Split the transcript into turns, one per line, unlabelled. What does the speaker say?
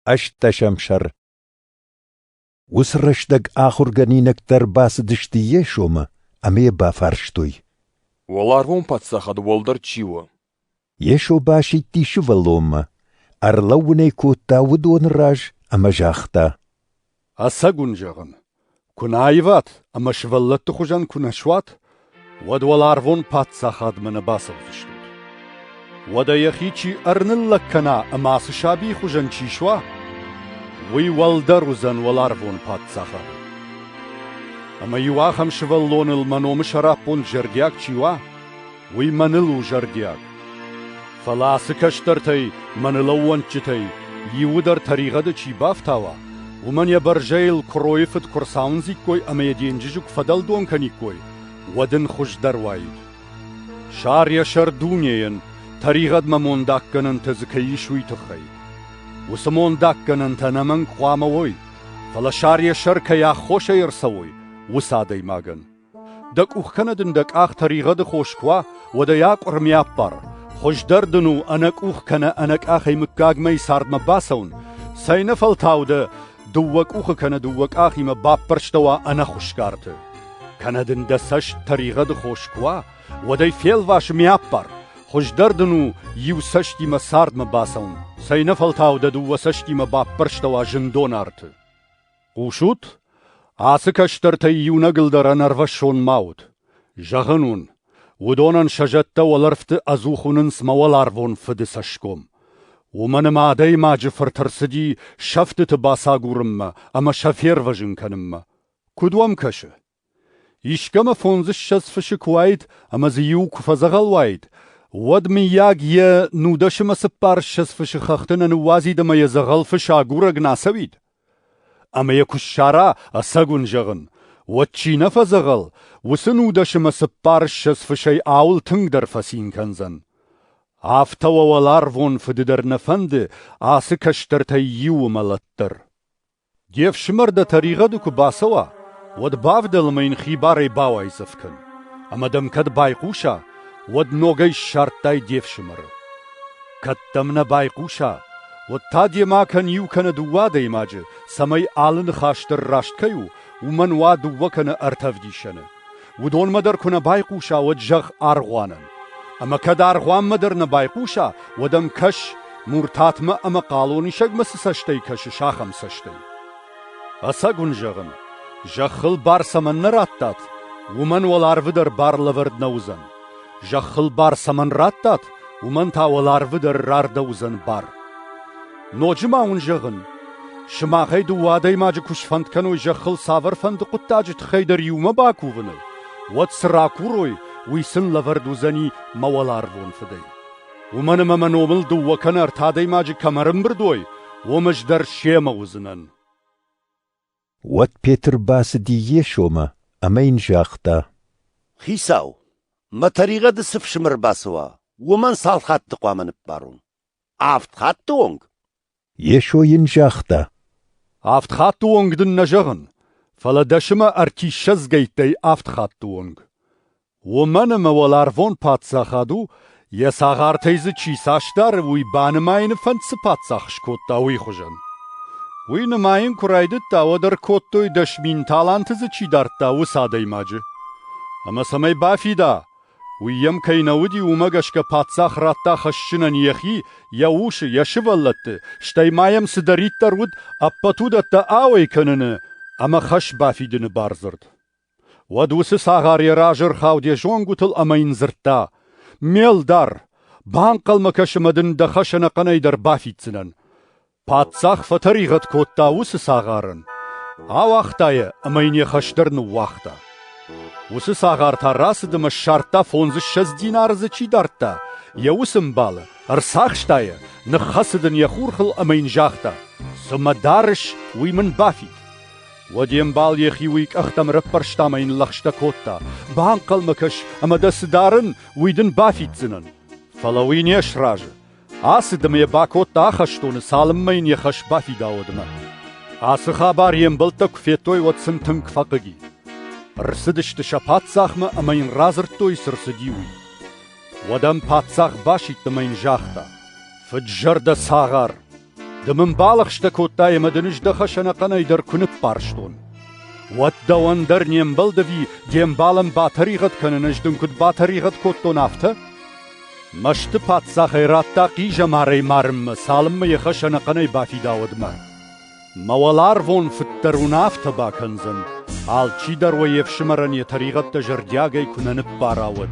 أشتشم شر وسرشتك آخر جنينك ترباس دشتي يشوما أمي بافرشتوي
Оларвон патсахад волдар чиво.
يشو باشي تيشو والوما أرلوني كوتا ودون راج أما جاختا
أساقون جاغن كنا عيفات أما شفلت خجان كنا شوات ود والارفون پاتساخاد من باسو دشتود ودا يخيچي أرنل لكنا أما سشابي خجان چيشوا وي والدروزن والارفون پاتساخاد أما يواخم شفلون المنوم شرابون جردياك چيوا وي منلو جردياك فلاسك اشترتي منلوان چتي يودر طريقة چي بافتاوا ومن يبرجيل كرويفت كرساونزي كوي أما يدينجيجوك فدل دون كني كوي ودن خوش دروايد شار يشر دونيين طريقة ما مونداك كنن تزكي شوي تخي وسمونداك كنن تنمن قواموي فلا شار يشر كيا خوش يرسوي وسادي ماغن دك اوخكندن دك آخ طريقة خوش كوا ودياك ارميابار خوش دردنو أنك اوخكنا أنك آخي مكاق مي سارد مباسون سينفل تاوده دوك اوخ كنا دوك آخي مباب برشتوا أنا خوشكارته كندن دسش طريقة خوش كوا ودي فيل واش ميابار خوش دردنو يو سشتي مسارد مباسون سينفل تاوده دو سشتي مباب برشتوا جندون ارته قوشوت آسك اشترتي يو نقل در نروشون ماود جغنون ودونن شجدت ولرفت أزوخونن سموالارفون فدسشكم ومن ما داي ما جفر ترسدي شفت تباساقورم أما شفير وجن كنم كدوم كشه إشكما فونزش شزفش كوايد أما زيو كفزغل وايد ود مياق يه نودش مسبار شزفش خختن نوازي دما يزغل فشاقورق ناسويد أما يكشارا أساقون جغن وچي نفزغل وسنودش مسبار شزفشي آول تنگدر فسين كنزن آفتوا والارفون فددر نفند آسكشترتي يو ملتر ديف شمر دا طريقة دو كباسوا ود بافدل مين خيباري باواي زفكن أما دم كد بايقوشا ود نوغي شارتاي ديف شمر كد دمنا بايقوشا ود تادي ما كان يو كان دوادي ماجي سمي آلن خاشتر راشت كيو ومن وادو وكان ارتفديشن ودون مدر كنا بايقوشا ود جغ آرغوانن أما كدار غوام مدر نبايقوشا ودم كش مرتات ما أما قالوني شق مسسشتي كش شاخم سشتي أساقون جغن جخل بار سمن نراتات ومن والارفدر بار لورد نوزن جخل بار سمن راتات ومن تا والارفدر رار دوزن بار نوجماون جغن شما خيدو وادي ماج كش فند كانو جخل سافر فند قطاج تخيدر يوم باكوفن ود سراكوروي ويسن لفردوزني موالارفون فدي ومن ممنومل دو وكان ارتادي ماجي كمرم بردوي ومجدر شيما وزنن
ود بيتر باس دي يشوما أمين جاختا
خيساو ما طريقة دسف شمر باسوا ومن سال خات تقوامن بارون عفت خات توونغ
يشو ينجاختا
عفت خات توونغ دن نجغن فلا دشما ارتي شزگيتي عفت خات توونغ ومن موالارفون پاتساخادو يساغار تيز چي ساشدار وي بانماين فنس پاتساخش كوتا وي خجن وي نماين كرايدت تا ودر كوتوي دشمين تالانتز چي دارتا وسادي ماجي اما سمي بافي دا وي يم كينودي ومغشك پاتساخ راتا خشنن يخي يوش يشولت شتاي مايم سدريت ترود اپتو دتا آوي كنن اما خش بافي دن بارزرد ودوس ساغاري راجر خاودي جونغوتل امين زرتا ميل دار بانقل مكشمدن دخشن قنيدر بافيتسنن پاتساخ فتريغت كوتا وس ساغارن وقتاي امين يخشدرن وقتا وس ساغار تراس دم شرطا فونز 6 دينار زچي دارتا يوسم بال ارساخشتاي نخسدن يخورخل امين جاختا سمدارش ويمن بافيت وديم بال يخيويك اختم ربر شتامين لخشتا كوتا بانقل مكش اما دس دارن ويدن بافيتزنن فلوين يشراج آسدم يباكوتا خشتون سالم مين يخش بافي داودنا آس خابار يمبلتا كفيتوي واتسن تنك فققي رسدش تشا ساخما امين رازرتوي سرسديوي ودم پاتساخ باشي تمين جاختا فجر دا ساغار دمن بالغشتا كوتاي مدنج دخشنا قنايدر كنب بارشتون ودوان در نيم بلدوي ديم بالم باتريغت كننج دنكت باتريغت كوتو نافتا مشت پاتسا خيرات تاقي جماري مارم سالم يخشنا قناي بافي داود مار موالار فون فتر نافتا باكنزن آل چي در ويف شمرن يتريغت تجردياغي كننب باراود